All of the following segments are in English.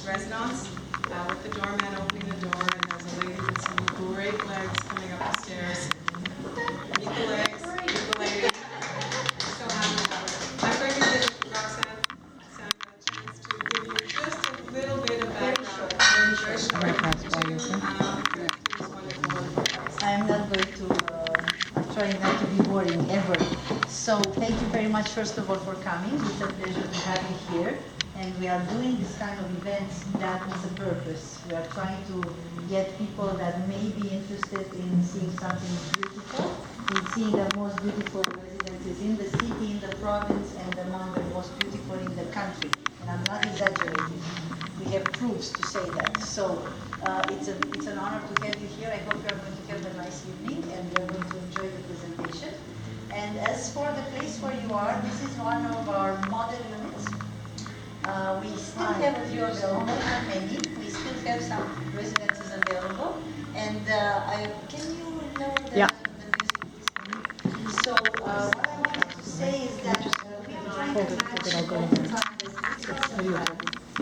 residence with the doorman opening the door, and there's a lady with some great legs coming up the stairs. Meet the legs, meet the lady. So happy to have her. I'm going to give Roxanne Sandra a chance to give you just a little bit of background. Very short. Please, wonderful. I'm not going to, I'm trying not to be boring ever. So thank you very much, first of all, for coming. It's a pleasure to have you here. And we are doing this kind of events that has a purpose. We are trying to get people that may be interested in seeing something beautiful, in seeing the most beautiful residences in the city, in the province, and among the most beautiful in the country. And I'm not exaggerating. We have proofs to say that. So it's an honor to have you here. I hope you are going to have a nice evening and you are going to enjoy the presentation. And as for the place where you are, this is one of our model units. We still have a few available, not many. We still have some residences available. And can you know the music? So what I wanted to say is that we are trying to match all the time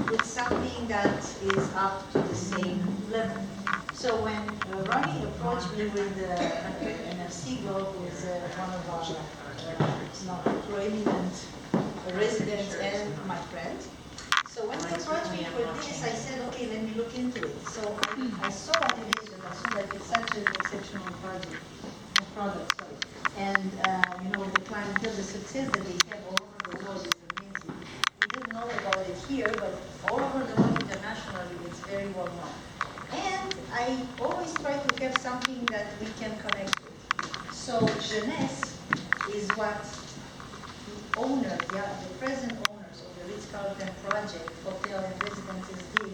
with something that is up to the same level. So when Ronnie approached me with an Arsigo, who is one of our prominent residents and my friend. So when he approached me with this, I said, okay, let me look into it. So I saw what it is, and I saw that it's such an exceptional product. And the clientele, the success that they have all over the world is amazing. We didn't know about it here, but all over the world internationally, it's very well known. And I always try to have something that we can connect with. So Jeunesse is what the owner, the present owners of the Ritz-Carlton project, hotel and residences did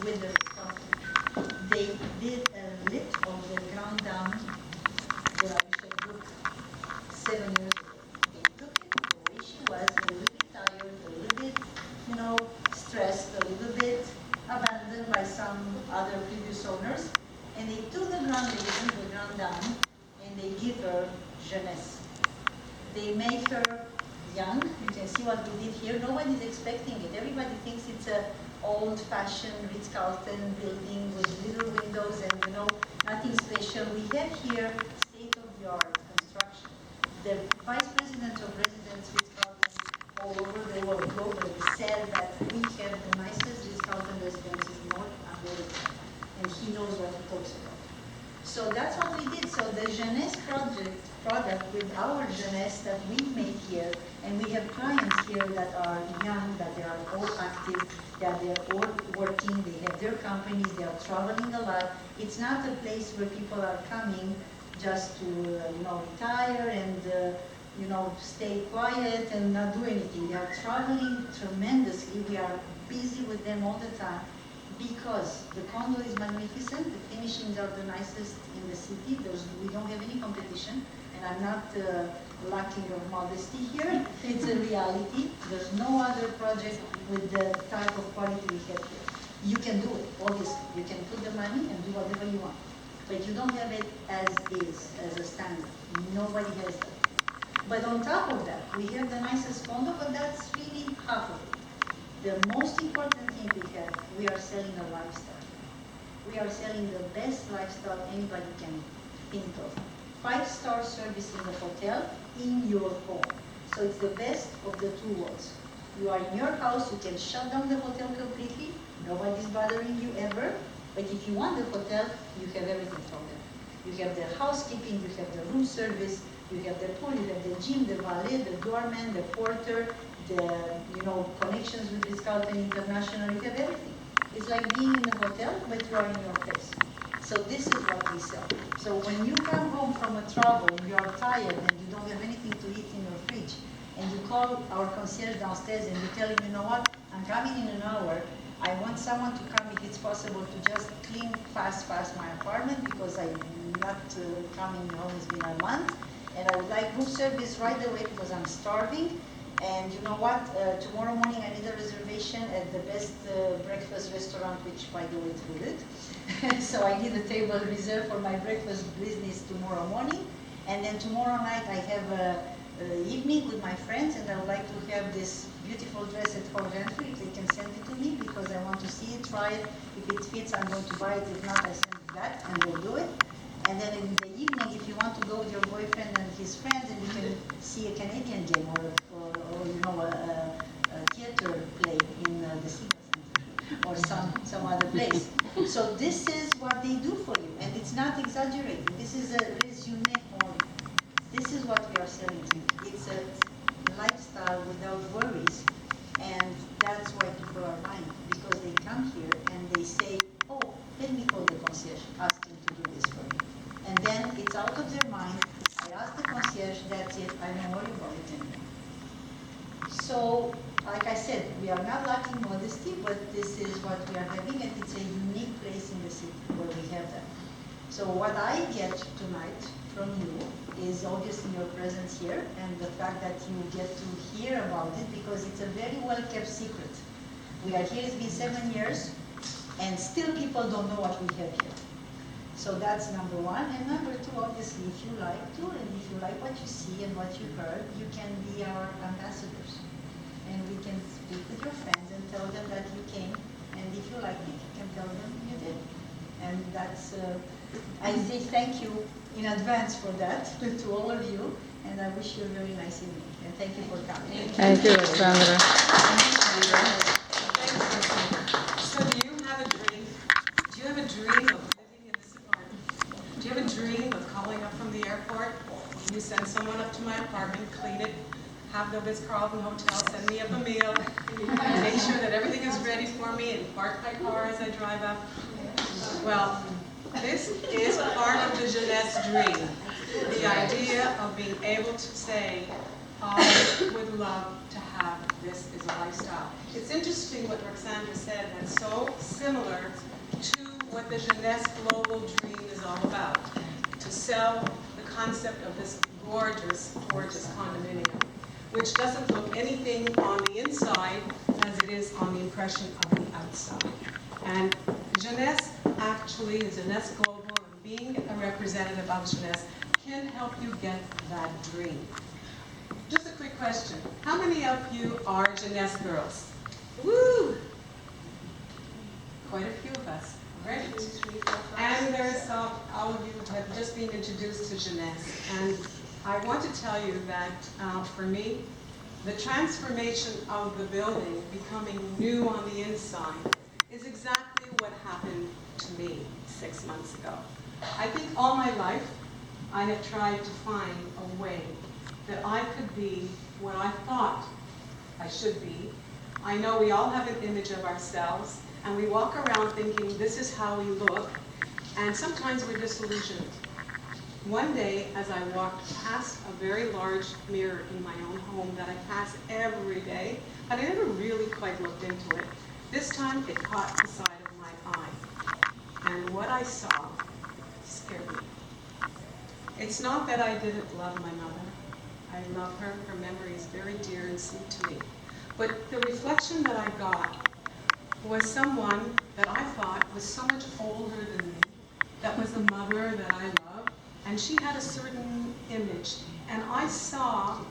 with the Ritz-Carlton. They did a lift of the ground down the Abhishek Group 7 years ago. They took it the way she was, a little bit tired, a little bit, stressed, a little bit abandoned by some other previous owners, and they took the ground, they moved the ground down, and they give her Jeunesse. They make her young. You can see what we did here. Nobody's expecting it. Everybody thinks it's an old-fashioned Ritz-Carlton building with little windows and nothing special. We have here state-of-the-art construction. The vice president of residence Ritz-Carlton all over the world globally said that we have the nicest Ritz-Carlton residences in North America, and he knows what he talks about. So that's what we did. So the Jeunesse product with our Jeunesse that we make here, and we have clients here that are young, that they are all active, that they are all working, they have their companies, they are traveling a lot. It's not a place where people are coming just to retire and stay quiet and not do anything. They are traveling tremendously. We are busy with them all the time because the condo is magnificent. The finishings are the nicest in the city. We don't have any competition, and I'm not lacking of modesty here. It's a reality. There's no other project with the type of quality we have here. You can do it, obviously. You can put the money and do whatever you want. But you don't have it as is, as a standard. Nobody has that. But on top of that, we have the nicest condo, but that's really half of it. The most important thing we are selling a lifestyle. We are selling the best lifestyle anybody can think of. 5-star service in the hotel, in your home. So it's the best of the two worlds. You are in your house, you can shut down the hotel completely, nobody's bothering you ever. But if you want the hotel, you have everything from them. You have the housekeeping, you have the room service, you have the pool, you have the gym, the valet, the doorman, the porter, the connections with Ritz-Carlton International, you have everything. It's like being in a hotel, but you are in your place. So this is what we sell. So when you come home from a travel, you are tired and you don't have anything to eat in your fridge, and you call our concierge downstairs and you tell him, you know what, I'm coming in an hour. I want someone to come, if it's possible, to just clean fast my apartment because I'm not coming home. It's been a month. And I would like room service right away because I'm starving. And you know what? Tomorrow morning I need a reservation at the best breakfast restaurant, which by the way is good. So I need a table reserved for my breakfast business tomorrow morning. And then tomorrow night I have evening with my friends, and I would like to have this beautiful dress at home rental, if they can send it to me, because I want to see it, try it. If it fits, I'm going to buy it. If not, I send it back, and we'll do it. And then in the evening, if you want to go with your boyfriend and his friends, and you can see a Canadian game or a theater play in the City or some other place. So this is what they do for you, and it's not exaggerating. This is a resume only. This is what we are selling to you. It's a lifestyle without worries, and that's why people are buying, because they come here and they say, oh, let me call the concierge, ask him to do this for me. And then it's out of their mind. I ask the concierge, that's it, I don't worry about it anymore. So, like I said, we are not lacking modesty, but this is what we are having, and it's a unique place in the city where we have that. So what I get tonight from you is obviously your presence here, and the fact that you get to hear about it, because it's a very well-kept secret. We are here, it's been 7 years, and still people don't know what we have here. So that's number one. And number two, obviously, if you like to, and if you like what you see and what you heard, you can be our ambassadors. And we can speak with your friends and tell them that you came, and if you like it, you can tell them you did. And that's, I say thank you in advance for that to all of you, and I wish you a very nice evening. And thank you for coming. Thank you, Alexandra. So do you have a dream? Do you have a dream of living in this apartment? Do you have a dream of calling up from the airport? You send someone up to my apartment, clean it, have the Ritz-Carlton hotel send me up a meal, make sure that everything is ready for me, and park my car as I drive up. Well, this is part of the Jeunesse dream. The idea of being able to say, I would love to have this as a lifestyle. It's interesting what Roxandra said, that's so similar to what the Jeunesse global dream is all about. To sell the concept of this gorgeous, gorgeous condominium, which doesn't look anything on the inside as it is on the impression of the outside. And Jeunesse actually, Jeunesse Global, and being a representative of Jeunesse can help you get that dream. Just a quick question. How many of you are Jeunesse girls? Woo! Quite a few of us. Right? And there's all of you have just been introduced to Jeunesse. And I want to tell you that for me, the transformation of the building becoming new on the inside is exactly what happened to me 6 months ago. I think all my life I have tried to find a way that I could be what I thought I should be. I know we all have an image of ourselves, and we walk around thinking this is how we look, and sometimes we're disillusioned. One day, as I walked past a very large mirror in my own home that I pass every day, but I never really quite looked into it, this time it caught the side of my eye. And what I saw scared me. It's not that I didn't love my mother. I love her. Her memory is very dear and sweet to me. But the reflection that I got was someone that I thought was so much older than me, that was the mother that I loved, and she had a certain image. And I saw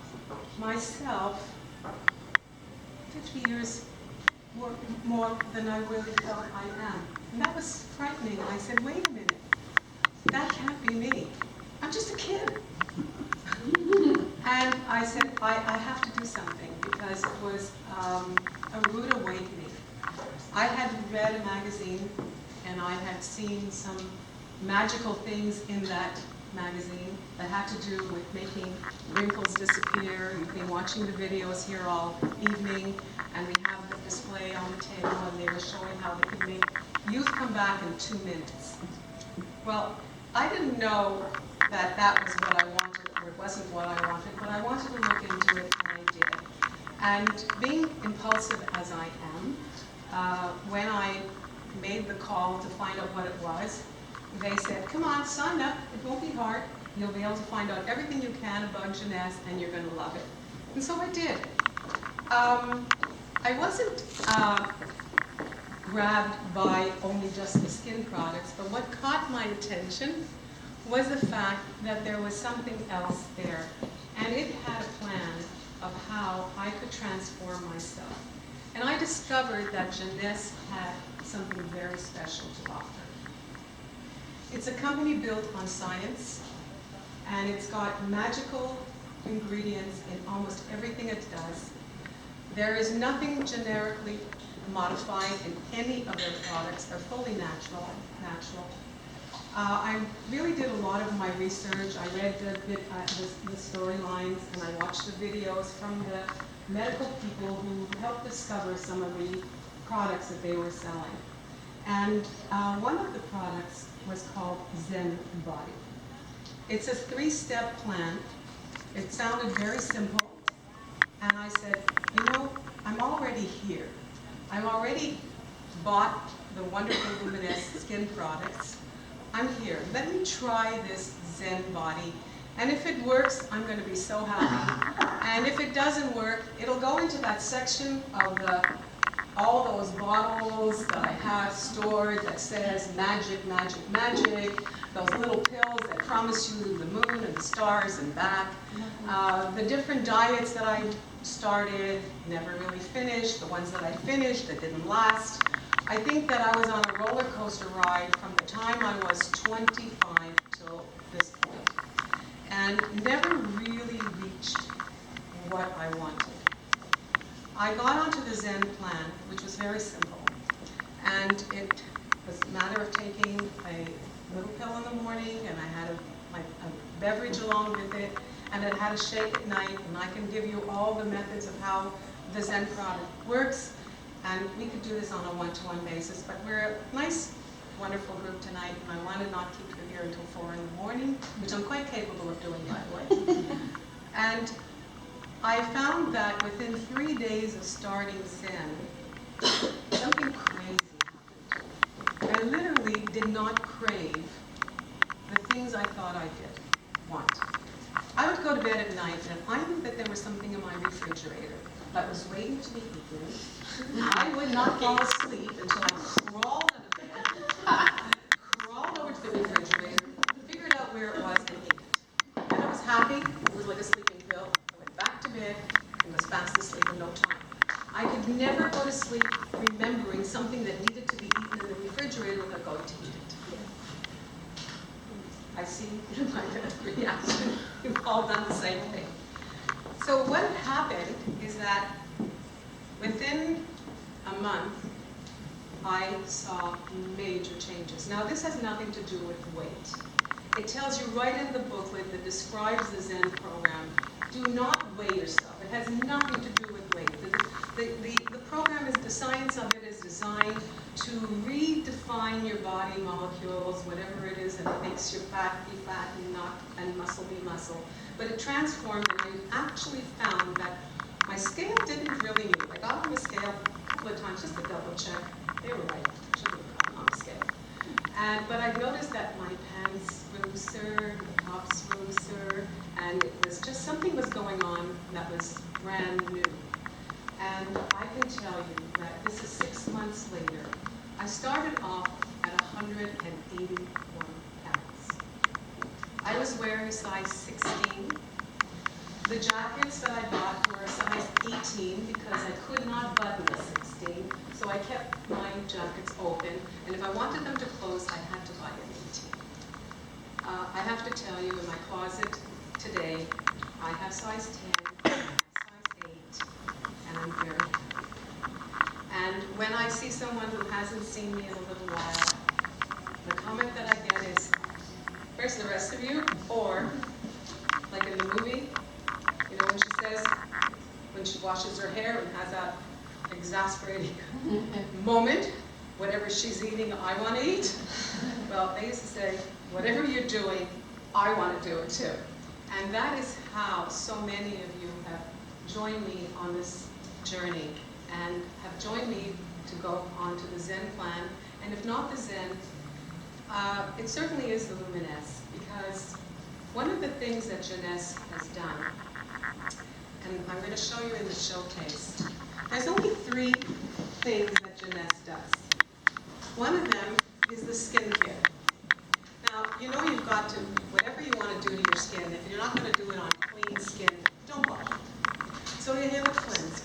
myself 50 years more than I really felt I am. And that was frightening. I said, wait a minute, that can't be me. I'm just a kid. And I said, I have to do something, because it was a rude awakening. I had read a magazine, and I had seen some magical things in that magazine that had to do with making wrinkles disappear. You've been watching the videos here all evening, and we have the display on the table, and they were showing how they could make youth come back in 2 minutes. Well, I didn't know that that was what I wanted, or it wasn't what I wanted, but I wanted to look into it, and I did. And being impulsive as I am, when I made the call to find out what it was, they said, come on, sign up, it won't be hard. You'll be able to find out everything you can about Jeunesse, and you're going to love it. And so I did. I wasn't grabbed by only just the skin products, but what caught my attention was the fact that there was something else there. And it had a of how I could transform myself. And I discovered that Jeunesse had something very special to offer. It's a company built on science, and it's got magical ingredients in almost everything it does. There is nothing generically modified in any of their products. They're fully natural. I really did a lot of my research. I read the storylines, and I watched the videos from the medical people who helped discover some of the products that they were selling. And one of the products was called Zen Body. It's a 3-step plan. It sounded very simple. And I said, you know, I'm already here. I've already bought the wonderful Luminous skin products. I'm here. Let me try this Zen Body. And if it works, I'm going to be so happy. And if it doesn't work, it'll go into that section of all those bottles that I have stored that says magic, magic, magic. Those little pills that promise you the moon and the stars and back. The different diets that I started, never really finished. The ones that I finished that didn't last. I think that I was on a roller coaster ride from the time I was 25 till this point, and never really reached what I wanted. I got onto the Zen plan, which was very simple, and it was a matter of taking a little pill in the morning, and I had a beverage along with it, and it had a shake at night, and I can give you all the methods of how the Zen product works. And we could do this on a one-to-one basis, but we're a nice, wonderful group tonight, and I want to not keep you here until 4 in the morning, which I'm quite capable of doing, by the way. And I found that within 3 days of starting Zen, something crazy happened. I literally did not crave the things I thought I did want. I would go to bed at night, and I knew that there was something in my refrigerator that was waiting to be eaten. I would not fall asleep until I crawled out of bed, crawled over to the refrigerator, figured out where it was, and ate it. And I was happy. It was like a sleeping pill. I went back to bed and was fast asleep in no time. I could never go to sleep remembering something that needed to be eaten in the refrigerator without going to eat it. I see my reaction. You've all done the same thing. So what happened is that within a month, I saw major changes. Now, this has nothing to do with weight. It tells you right in the booklet that describes the Zen program, do not weigh yourself. It has nothing to do with weight. The program is, the science of it is designed to redefine your body molecules, whatever it is, and it makes your fat be fat and muscle be muscle. But it transformed, and I actually found that my scale didn't really move. I got on the scale a couple of times just to double check. They were right. I should have gotten on the scale. But I noticed that my pants were looser, the tops were looser, and it was just something was going on that was brand new. And I can tell you that this is 6 months later. I started off at 181 pounds. I was wearing size 16. The jackets that I bought were a size 18 because I could not button a 16. So I kept my jackets open. And if I wanted them to close, I had to buy an 18. I have to tell you, in my closet today, I have size 10, size 8, and I'm very happy. And when I see someone who hasn't seen me in a little while, the comment that I get is, where's the rest of you? Or, like in the movie, you know, when she says, when she washes her hair and has that exasperating moment, whatever she's eating, I want to eat. Well, they used to say, whatever you're doing, I want to do it too. And that is how so many of you have joined me on this journey and have joined me to go on to the Zen plan. And if not the Zen, it certainly is the Luminous, because one of the things that Jeunesse has done, and I'm going to show you in the showcase, there's only 3 things that Jeunesse does. One of them is the skincare. Now, you know you've got to, whatever you want to do to your skin, if you're not going to do it on clean skin, don't bother. So So you have a cleanse.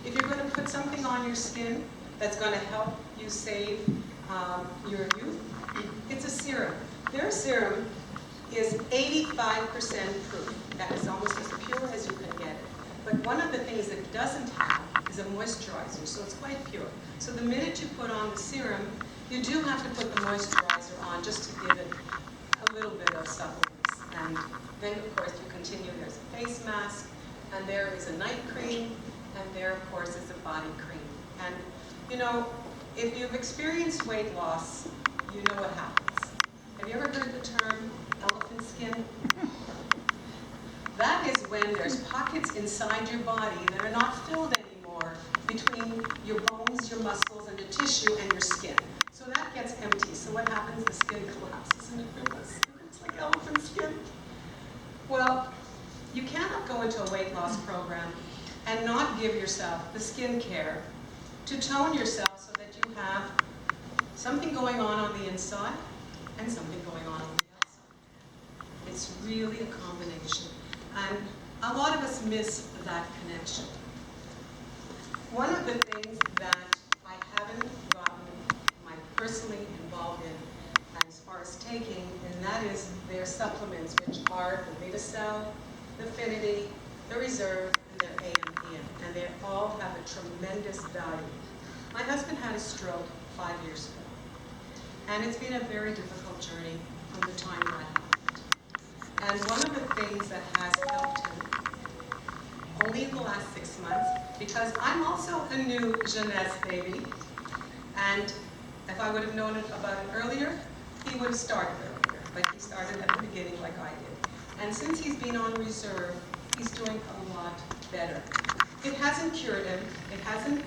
If you're going to put something on your skin that's going to help you save your youth, it's a serum. Their serum is 85% proof. That is almost as pure as you can get it. But one of the things it doesn't have is a moisturizer, so it's quite pure. So the minute you put on the serum, you do have to put the moisturizer on just to give it a little bit of supplements. And then, of course, you continue. There's a face mask, and there is a night cream, and there, of course, is a body cream. And, you know, if you've experienced weight loss, you know what happens. Have you ever heard the term elephant skin? That is when there's pockets inside your body that are not filled anymore between your bones, your muscles, and the tissue and your skin. So that gets empty. So what happens? The skin collapses and it looks like elephant skin. Well, you cannot go into a weight loss program and not give yourself the skin care to tone yourself so that you have something going on the inside and something going on the outside. It's really a combination. And a lot of us miss that connection. One of the things that I haven't gotten personally involved in as far as taking, and that is their supplements, which are the Vitacell, the Affinity, the Reserve, and their AM/PM. And they all have a tremendous value. My husband had a stroke 5 years ago. And it's been a very difficult journey from the time that happened. And one of the things that has helped him, only in the last 6 months, because I'm also a new Jeunesse baby, and if I would have known about it earlier, he would have started earlier, but he started at the beginning like I did. And since he's been on Reserve, he's doing a lot better. It hasn't cured him, it hasn't